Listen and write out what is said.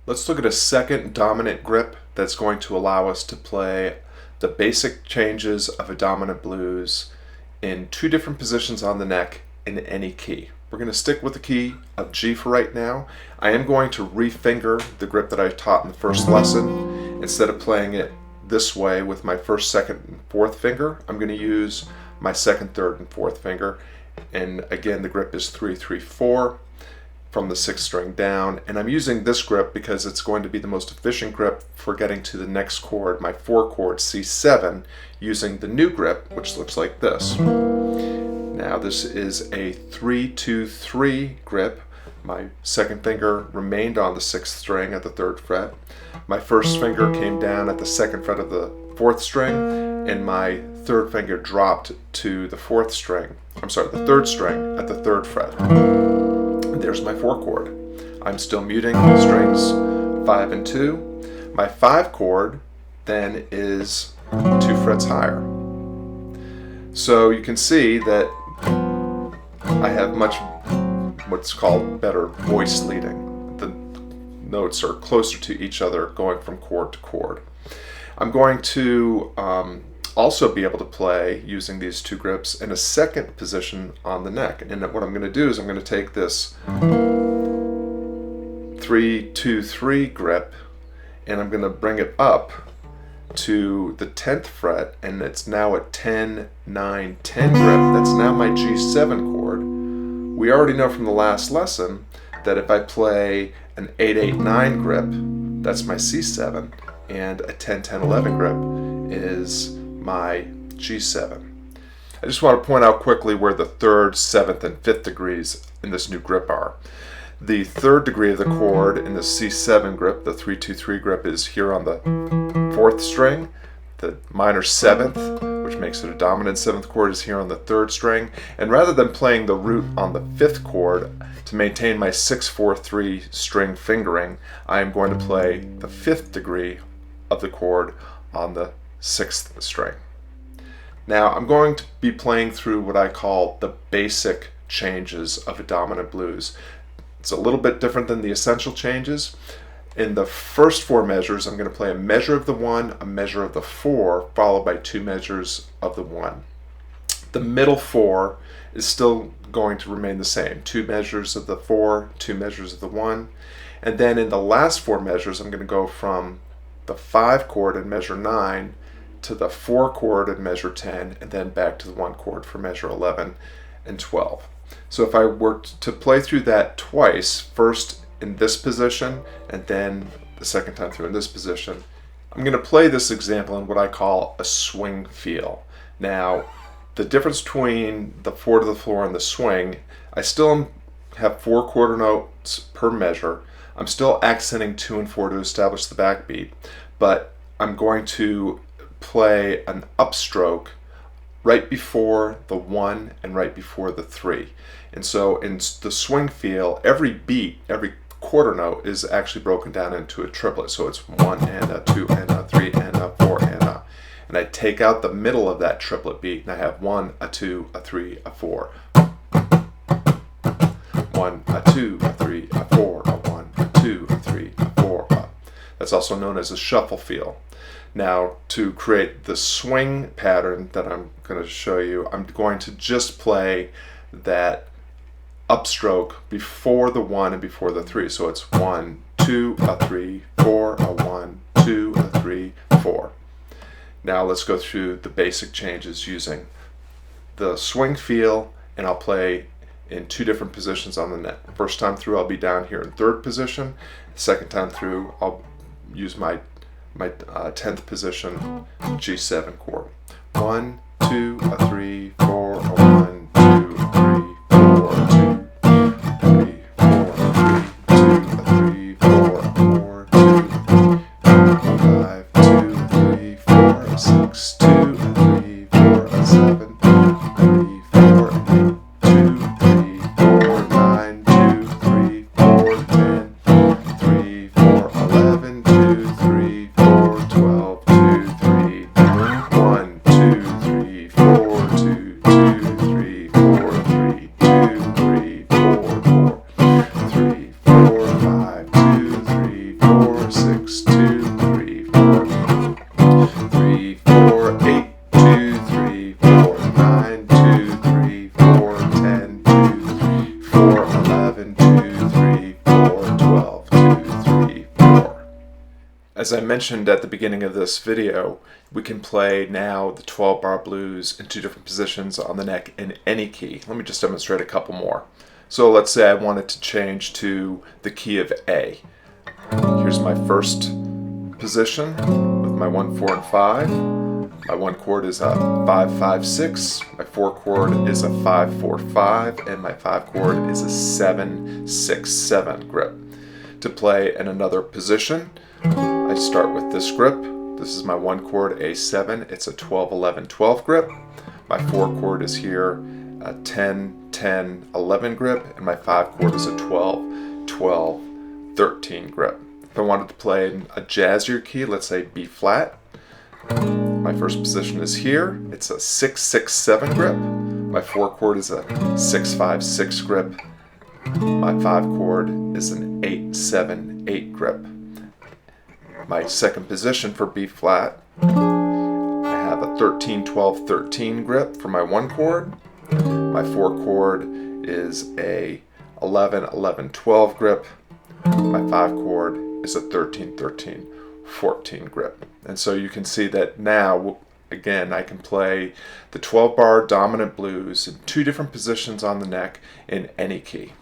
Let's look at a second dominant grip that's going to allow us to play the basic changes of a dominant blues in two different positions on the neck in any key. We're going to stick with the key of G for right now. I am going to refinger the grip that I taught in the first lesson. Instead of playing it this way with my first, second, and fourth finger, I'm going to use my second, third, and fourth finger. And again, the grip is 3, 3, 4 from the 6th string down. And I'm using this grip because it's going to be the most efficient grip for getting to the next chord, my 4 chord C7, using the new grip, which looks like this. Now this is a 3, 2, 3 grip. My second finger remained on the 6th string at the 3rd fret. My first finger came down at the 2nd fret of the 4th string, and my 3rd finger dropped to the 4th string. I'm sorry, the 3rd string at the 3rd fret. And there's my 4 chord. I'm still muting strings 5 and 2. My 5 chord then is 2 frets higher. So you can see that I have much what's called better voice leading. The notes are closer to each other going from chord to chord. I'm going to also be able to play using these two grips in a second position on the neck. And what I'm going to do is I'm going to take this 3, 2, 3 grip and I'm going to bring it up to the 10th fret, and it's now a 10, 9, 10 grip. That's now my G7 chord. We already know from the last lesson that if I play an 8, 8, 9 grip, that's my C7, and a 10, 10, 11 grip is my G7. I just want to point out quickly where the 3rd, 7th, and 5th degrees in this new grip are. The 3rd degree of the chord in the C7 grip, the 3, 2, 3 grip, is here on the 4th string. The minor 7th, which makes it a dominant 7th chord, is here on the 3rd string. And rather than playing the root on the 5th chord, to maintain my 6, 4, 3 string fingering, I am going to play the 5th degree of the chord on the 6th string. Now I'm going to be playing through what I call the basic changes of a dominant blues. It's a little bit different than the essential changes. In the first 4 measures, I'm going to play a measure of the 1, a measure of the 4, followed by 2 measures of the 1. The middle 4 is still going to remain the same. 2 measures of the 4, 2 measures of the 1. And then in the last 4 measures, I'm going to go from the 5 chord in measure 9 to the 4 chord in measure 10, and then back to the 1 chord for measure 11 and 12. So if I were to play through that twice, first in this position and then the second time through in this position, I'm going to play this example in what I call a swing feel. Now, the difference between the 4 to the floor and the swing, I still have 4 quarter notes per measure. I'm still accenting 2 and 4 to establish the backbeat, but I'm going to play an upstroke right before the 1 and right before the 3. And so in the swing feel, every beat, every quarter note is actually broken down into a triplet. So it's 1 and a 2 and a 3 and a 4 and a. And I take out the middle of that triplet beat and I have 1, a 2, a 3, a 4. 1, a 2, a 3, a 4, a 1, a 2, a 3, a 4, a. That's also known as a shuffle feel. Now, to create the swing pattern that I'm going to show you, I'm going to just play that upstroke before the 1 and before the 3. So it's 1, 2, a 3, 4, a 1, 2, a 3, 4. Now let's go through the basic changes using the swing feel, and I'll play in 2 different positions on the neck. First time through, I'll be down here in 3rd position. Second time through, I'll use my 10th position G7 chord. 1, 2, a 3, 4, a 1, 2, a 3, 4, 2, 3, 4, 3, 2, a 3, 4, 4, 2, 5, 2, 3, 4, 6, 2, a 3, 4, a 7, 3, 4, 8, 2, 3, 4, 9, 2, 3, 4, 10, 3, 4, 11, 2, 3, 4, 12, 2, 3, 1, 2, 3, 4, 2, As I mentioned at the beginning of this video, we can play now the 12-bar blues in two different positions on the neck in any key. Let me just demonstrate a couple more. So let's say I wanted to change to the key of A. Here's my first position with my 1, 4, and 5. My 1 chord is a 5, 5, 6. My 4 chord is a 5, 4, 5. And my 5 chord is a 7, 6, 7 grip. To play in another position, I start with this grip. This is my 1 chord, A7. It's a 12, 11, 12 grip. My 4 chord is here, a 10, 10, 11 grip. And my 5 chord is a 12, 12, 13 grip. If I wanted to play in a jazzier key, let's say B flat, my first position is here. It's a 6, 6, 7 grip. My 4 chord is a 6, 5, 6 grip. My 5 chord is an 8, 7, 8 grip. My second position for B flat, I have a 13, 12, 13 grip for my 1 chord. My 4 chord is a 11, 11, 12 grip. My 5 chord is a 13, 13, 14 grip. And so you can see that now, again, I can play the 12-bar dominant blues in two different positions on the neck in any key.